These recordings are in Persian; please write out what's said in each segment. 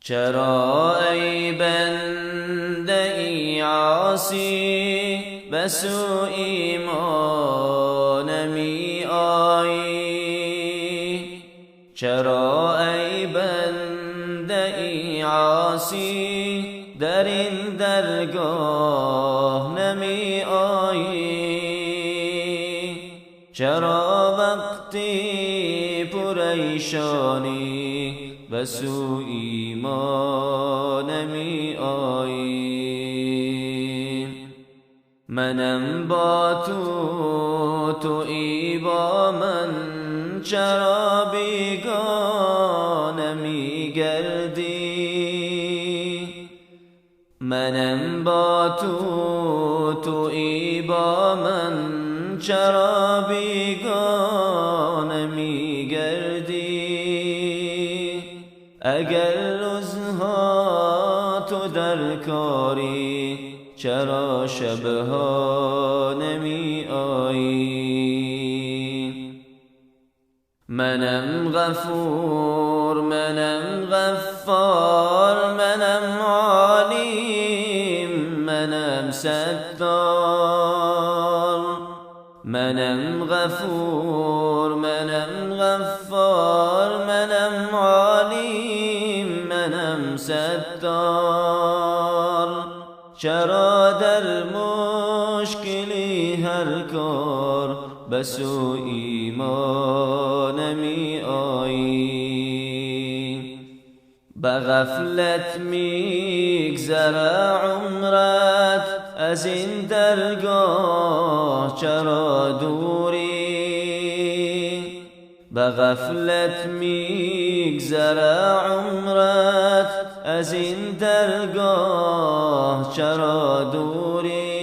چرا ای بنده ای عاصی به سوی ما نمی آیی؟ چرا ای بنده ای عاصی در این درگاه نمی آیی؟ چرا وقتی پریشانی به سوی ما نمی آیی؟ منم با تو، تویی با من، چرا بیگانه می گردی؟ منم با تو، تویی با من، چرا بیگانه می گردی؟ اگر روزها تو در کاری، چرا شبها نمی آیی؟ منم غفور، منم غفار، منم علیم، منم ستار. منم غفور، منم غفار، منم علیم، منم ستار. چرا در مشکلی هر کار به سوی ما نمی آیی؟ به غفلت میگذره عمرت، از این درگاه چرا دوری؟ به غفلت میگذره عمرت، از این درگاه چرا دوری؟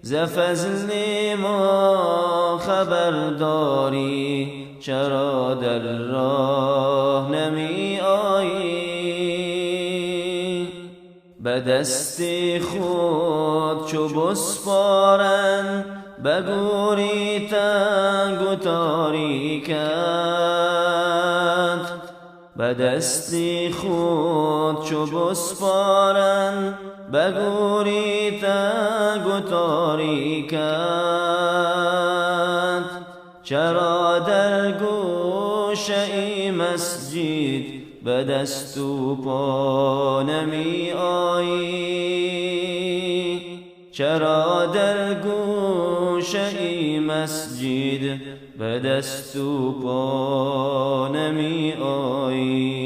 ز فضل ما خبرداری، چرا در راه نمی آیی؟ به دست خود چو بسپارند به گوری تنگ و تاریکت. به دست خود چو بسپارند به گوری تنگ و تاریکت. چرا در گوشه مسجد به دست و پا نمی آیی؟ چرا در گوشه مسجد به دست و پا نمی آیی؟